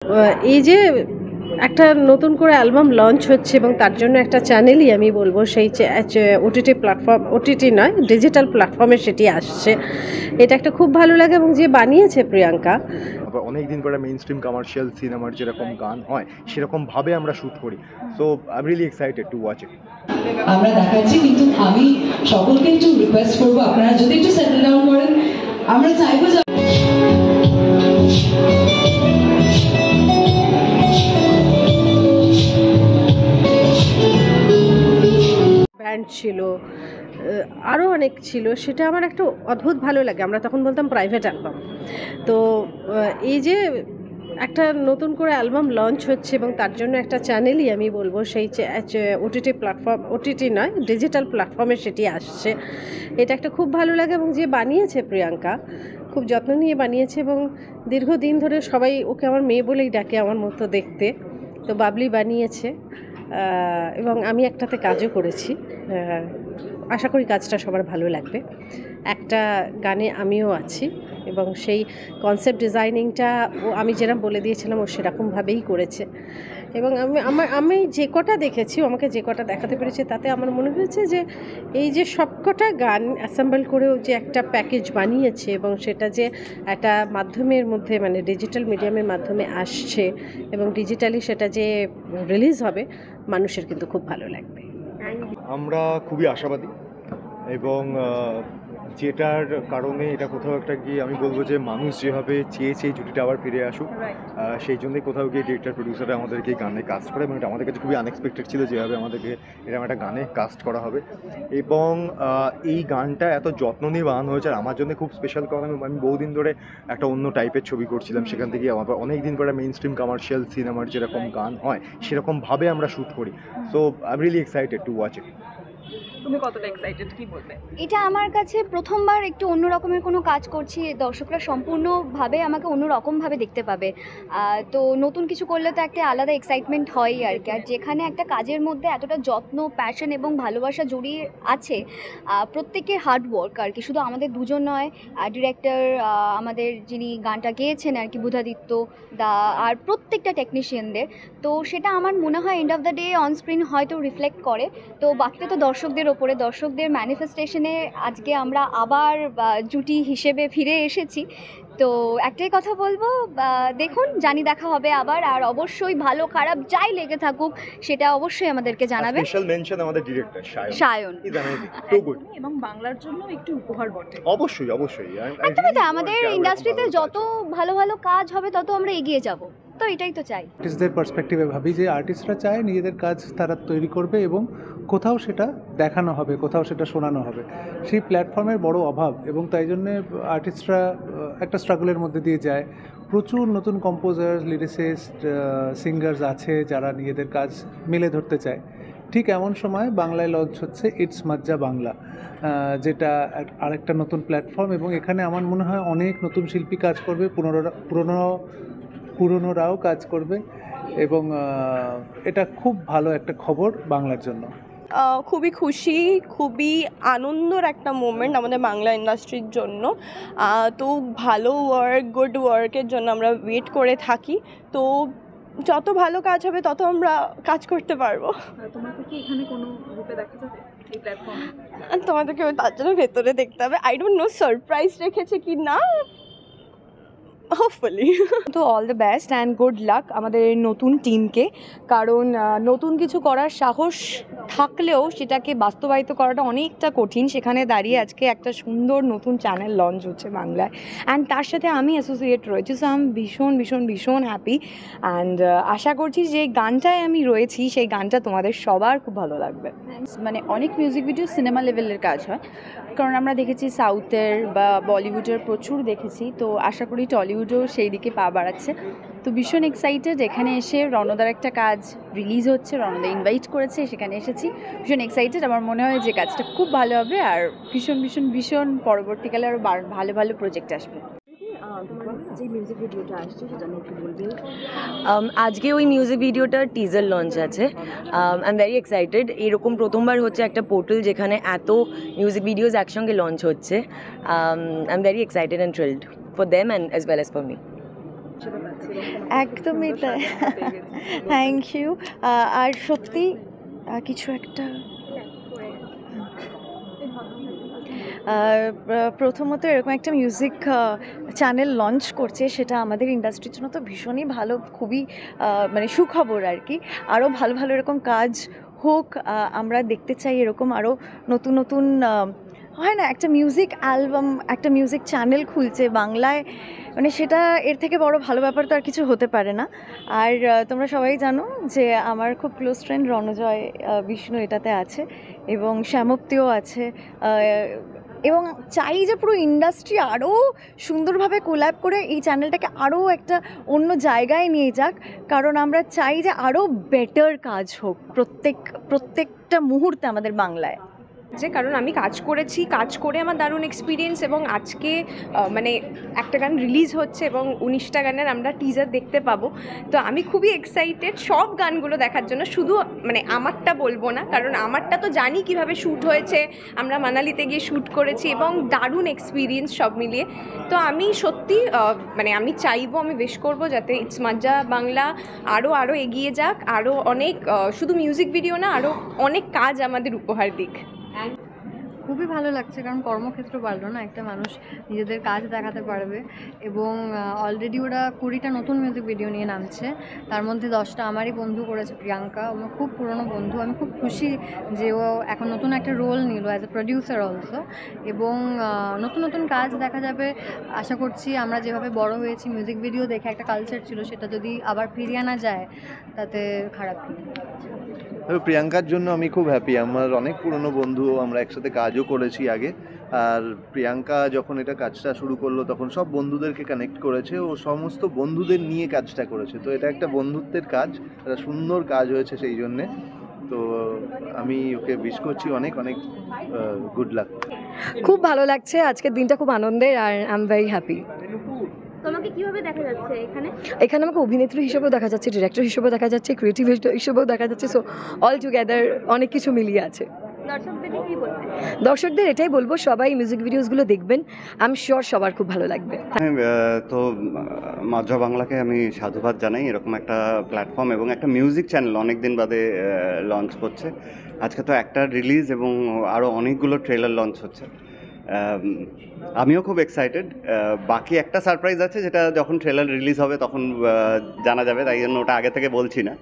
এই যে একটা নতুন করে অ্যালবাম লঞ্চ হচ্ছে এবং তার জন্য একটা চ্যানেলই আমি বলবো সেই ওটিটি প্ল্যাটফর্ম, ওটিটি নয় ডিজিটাল প্ল্যাটফর্মে সেটি আসছে, এটা একটা খুব ভালো লাগে। এবং যে বানিয়েছে প্রিয়াঙ্কা, অনেক দিন পরে মেইন স্ট্রিম কমার্শিয়াল সিনেমার যেরকম গান হয় সেরকম ভাবে আমরা শ্যুট করি। So I am really excited to watch it. আমরা দেখাচ্ছি, কিন্তু আমি সকলকে একটু রিকোয়েস্ট করবো আপনারা যদি একটু সেটেল ডাউন করেন। আমরা চাইবো যে ব্যান্ড ছিল, আরও অনেক ছিল, সেটা আমার একটা অদ্ভুত ভালো লাগে। আমরা তখন বলতাম প্রাইভেট অ্যালবাম। তো এই যে একটা নতুন করে অ্যালবাম লঞ্চ হচ্ছে এবং তার জন্য একটা চ্যানেলই আমি বলবো সেই ওটিটি প্ল্যাটফর্ম, ওটিটি নয় ডিজিটাল প্ল্যাটফর্মে সেটি আসছে, এটা একটা খুব ভালো লাগে। এবং যে বানিয়েছে প্রিয়াঙ্কা খুব যত্ন নিয়ে বানিয়েছে এবং দীর্ঘদিন ধরে সবাই ওকে আমার মেয়ে বলেই ডাকে, আমার মতো দেখতে। তো বাবলি বানিয়েছে এবং আমি একটাতে কাজও করেছি। আশা করি কাজটা সবার ভালো লাগবে। একটা গানে আমিও আছি এবং সেই কনসেপ্ট ডিজাইনিংটা আমি যেরকম বলে দিয়েছিলাম ও সেরকমভাবেই করেছে। এবং আমি যে কটা দেখেছি, আমাকে যে কটা দেখাতে পেরেছে, তাতে আমার মনে হয়েছে যে এই যে সবকটা গান অ্যাসেম্বল করেও যে একটা প্যাকেজ বানিয়েছে এবং সেটা যে একটা মাধ্যমের মধ্যে মানে ডিজিটাল মিডিয়ামের মাধ্যমে আসছে এবং ডিজিটালি সেটা যে রিলিজ হবে, মানুষের কিন্তু খুব ভালো লাগবে। আমরা খুবই আশাবাদী এবং যেটার কারণে এটা কোথাও একটা গিয়ে আমি বলবো যে মানুষ যেভাবে চেয়েছে এই জুটিটা আবার ফিরে আসুক, সেই জন্যই কোথাও গিয়ে ডিরেক্টর প্রডিউসাররা আমাদেরকে গানে কাস্ট করে এবং এটা আমাদের কাছে খুবই আনএক্সপেক্টেড ছিল যেভাবে আমাদেরকে এরকম একটা গানে কাস্ট করা হবে। এবং এই গানটা এত যত্ন নিয়ে বানানো হয়েছে আর আমার জন্য খুব স্পেশাল, কারণ আমি বহুদিন ধরে একটা অন্য টাইপের ছবি করছিলাম, সেখান থেকে আমার অনেক দিন পরে মেইন স্ট্রিম কমার্শিয়াল সিনেমার যেরকম গান হয় সেরকমভাবে আমরা শ্যুট করি। So I am really excited to watch it. তুমি কতটা এক্সাইটেড, কি বলবে? এটা আমার কাছে প্রথমবার একটু অন্য রকমের কোনো কাজ করছি, দর্শকরা সম্পূর্ণভাবে আমাকে অন্য রকমভাবে দেখতে পাবে। তো নতুন কিছু করলে তো একটা আলাদা এক্সাইটমেন্ট হয়ই আর কি। আর যেখানে একটা কাজের মধ্যে এতটা যত্ন, প্যাশন এবং ভালোবাসা জড়িয়ে আছে, প্রত্যেকের হার্ড ওয়ার্ক আর কি, শুধু আমাদের দুজন নয়, ডিরেক্টর, আমাদের যিনি গানটা গেয়েছেন আর কি বুধাদিত্য দা, আর প্রত্যেকটা টেকনিশিয়ানদের, তো সেটা আমার মনে হয় end of the day on screen হয়তো রিফ্লেক্ট করে। তো বাকিটা তো দর্শকদের ওপরে, দর্শকদের ম্যানিফেস্টেশনে আজকে আমরা আবার জুটি হিসেবে ফিরে এসেছি। তো একটাই কথা বলবো, দেখুন, জানি দেখা হবে আবার। আর অবশ্যই ভালো খারাপ যাই লেগে থাকুক সেটা অবশ্যই আমাদেরকে জানাবে। স্পেশাল মেনশন আমাদের ডিরেক্টর সায়ন। টু গুড এবং বাংলার জন্য একটু উপহার বটে। অবশ্যই অবশ্যই একদমই তাই, আমাদের ইন্ডাস্ট্রিতে যত ভালো ভালো কাজ হবে তত আমরা এগিয়ে যাব, তো এটাই তো চাই। আর্টিস্টদের পার্সপেক্টিভে ভাবি যে আর্টিস্টরা চায় নিজেদের কাজ তারা তৈরি করবে এবং কোথাও সেটা দেখানো হবে, কোথাও সেটা শোনানো হবে। সেই প্ল্যাটফর্মের বড় অভাব এবং তাই জন্যে আর্টিস্টরা একটা স্ট্রাগলের মধ্যে দিয়ে যায়। প্রচুর নতুন কম্পোজার, লিরিসিস্ট, সিঙ্গার্স আছে যারা নিজেদের কাজ মেলে ধরতে চায়। ঠিক এমন সময় বাংলায় লঞ্চ হচ্ছে ইটস মাজ্জা বাংলা, যেটা আরেকটা নতুন প্ল্যাটফর্ম এবং এখানে আমার মনে হয় অনেক নতুন শিল্পী কাজ করবে, পুরনোরাও কাজ করবে এবং এটা খুব ভালো একটা খবর বাংলার জন্য। খুবই খুশি, খুবই আনন্দর একটা মোমেন্ট আমাদের বাংলা ইন্ডাস্ট্রির জন্য। তো ভালো ওয়ার্ক, গুড ওয়ার্কের জন্য আমরা ওয়েট করে থাকি। তো যত ভালো কাজ হবে তত আমরা কাজ করতে পারবো। তোমাকে কি এখানে কোনো রূপে দেখা যাবে এই প্ল্যাটফর্মে? তোমাদেরকে তার জন্য ভেতরে দেখতে হবে। আই ডোন্ট নো সারপ্রাইজ রেখেছে কি না, হোপফুলি। তো all the best and good luck আমাদের নতুন টিমকে, কারণ নতুন কিছু করার সাহস থাকলেও সেটাকে বাস্তবায়িত করাটা অনেকটা কঠিন। সেখানে দাঁড়িয়ে আজকে একটা সুন্দর নতুন চ্যানেল লঞ্চ হচ্ছে বাংলায়, অ্যান্ড তার সাথে আমি অ্যাসোসিয়েট রয়েছি। সো আমি ভীষণ ভীষণ ভীষণ হ্যাপি অ্যান্ড আশা করছি যে গানটায় আমি রয়েছি সেই গানটা তোমাদের সবার খুব ভালো লাগবে। মানে অনেক মিউজিক ভিডিও সিনেমা লেভেলের কাজ হয়, কারণ আমরা দেখেছি সাউথের বা বলিউডের প্রচুর দেখেছি। তো আশা করি টলিউডও সেই দিকে পা বাড়াচ্ছে। তো ভীষণ এক্সাইটেড, এখানে এসে রণদার একটা কাজ রিলিজ হচ্ছে, রণদা ইনভাইট করেছে, সেখানে এসেছি, ভীষণ এক্সাইটেড। আমার মনে হয় যে কাজটা খুব ভালো হবে আর ভীষণ ভীষণ ভীষণ পরবর্তীকালে আরও ভালো ভালো প্রজেক্ট আসবে। আজকে ওই মিউজিক ভিডিওটার টিজার লঞ্চ আছে। I am very excited. এরকম প্রথমবার হচ্ছে একটা পোর্টাল যেখানে এত মিউজিক ভিডিওস একসঙ্গে লঞ্চ হচ্ছে। I am very excited and thrilled for them and as well as for me. একদমই তাই, থ্যাংক ইউ। আর সত্যি কিছু একটা প্রথমত এরকম একটা মিউজিক চ্যানেল লঞ্চ করছে, সেটা আমাদের ইন্ডাস্ট্রির জন্য তো ভীষণই ভালো, খুবই মানে সুখবর আর কি। আরও ভালো ভালো এরকম কাজ হোক, আমরা দেখতে চাই এরকম আরও নতুন নতুন হয় না, একটা মিউজিক অ্যালবাম, একটা মিউজিক চ্যানেল খুলছে বাংলায়, মানে সেটা এর থেকে বড় ভালো ব্যাপার তো আর কিছু হতে পারে না। আর তোমরা সবাই জানো যে আমার খুব ক্লোজ ফ্রেন্ড রণজয় বিষ্ণু এটাতে আছে এবং শ্যামপ্তিও আছে, এবং চাই যে পুরো ইন্ডাস্ট্রি আরও সুন্দরভাবে কোল্যাব করে এই চ্যানেলটাকে আরও একটা অন্য জায়গায় নিয়ে যাক, কারণ আমরা চাই যে আরও বেটার কাজ হোক প্রত্যেকটা মুহূর্তে আমাদের বাংলায়। কারণ আমি কাজ করেছি, কাজ করে আমার দারুণ এক্সপিরিয়েন্স, এবং আজকে মানে একটা গান রিলিজ হচ্ছে এবং 19টা গানের আমরা টিজার দেখতে পাবো। তো আমি খুবই এক্সাইটেড সব গানগুলো দেখার জন্য, শুধু মানে আমারটা বলবো না, কারণ আমারটা তো জানি কিভাবে শ্যুট হয়েছে, আমরা মানালিতে গিয়ে শ্যুট করেছি এবং দারুণ এক্সপিরিয়েন্স সব মিলিয়ে। তো আমি সত্যি মানে আমি চাইবো, আমি উইশ করবো যাতে ইটস মজ্জা বাংলা আরও এগিয়ে যাক, আরও অনেক শুধু মিউজিক ভিডিও না, আরও অনেক কাজ আমাদের উপহার দিক। খুবই ভালো লাগছে, কারণ কর্মক্ষেত্র বাড়লো না, একটা মানুষ নিজেদের কাজ দেখাতে পারবে। এবং অলরেডি ওরা 20টা নতুন মিউজিক ভিডিও নিয়ে নামছে, তার মধ্যে 10টা আমারই বন্ধু করেছে, প্রিয়াঙ্কা, আমার খুব পুরনো বন্ধু। আমি খুব খুশি যে ও এখন নতুন একটা রোল নিল অ্যাজ এ প্রডিউসার অলসো, এবং নতুন নতুন কাজ দেখা যাবে। আশা করছি আমরা যেভাবে বড় হয়েছি মিউজিক ভিডিও দেখে, একটা কালচার ছিল, সেটা যদি আবার ফিরিয়ে আনা যায় তাতে খারাপ কি। তবে প্রিয়াঙ্কার জন্য আমি খুব হ্যাপি, আমার অনেক পুরনো বন্ধু, আমরা একসাথে কাজও করেছি আগে। আর প্রিয়াঙ্কা যখন এটা কাজটা শুরু করলো তখন সব বন্ধুদেরকে কানেক্ট করেছে, ও সমস্ত বন্ধুদের নিয়ে কাজটা করেছে। তো এটা একটা বন্ধুত্বের কাজ, একটা সুন্দর কাজ হয়েছে সেই জন্যে। তো আমি ওকে উইশ করছি অনেক অনেক গুড লাক। খুব ভালো লাগছে, আজকের দিনটা খুব আনন্দের, আর আই এম ভেরি হ্যাপি। তোমাকে কিভাবে দেখা যাচ্ছে এখানে? এখানে আমাকে অভিনেত্রী হিসেবেও দেখা যাচ্ছে, ডিরেক্টর হিসেবেও দেখা যাচ্ছে, ক্রিয়েটিভ হিসেবেও দেখা যাচ্ছে। সো অল টুগেদার অনেক কিছু মিলিয়ে আছে। দর্শকদের এটাই বলবো, সবাই মিউজিক ভিডিওসগুলো দেখবেন, আই এম শিওর সবার খুব ভালো লাগবে। তো মজ্জা বাংলাকে আমি সাধুবাদ জানাই, এরকম একটা প্ল্যাটফর্ম এবং একটা মিউজিক চ্যানেল অনেক দিন বাদে লঞ্চ করছে। আজকে তো একটা রিলিজ এবং আরও অনেকগুলো ট্রেলার লঞ্চ হচ্ছে। আমিও খুব এক্সাইটেড। বাকি একটা সারপ্রাইজ আছে, যেটা যখন ট্রেলার রিলিজ হবে তখন জানা যাবে, তাই জন্য ওটা আগে থেকে বলছি না।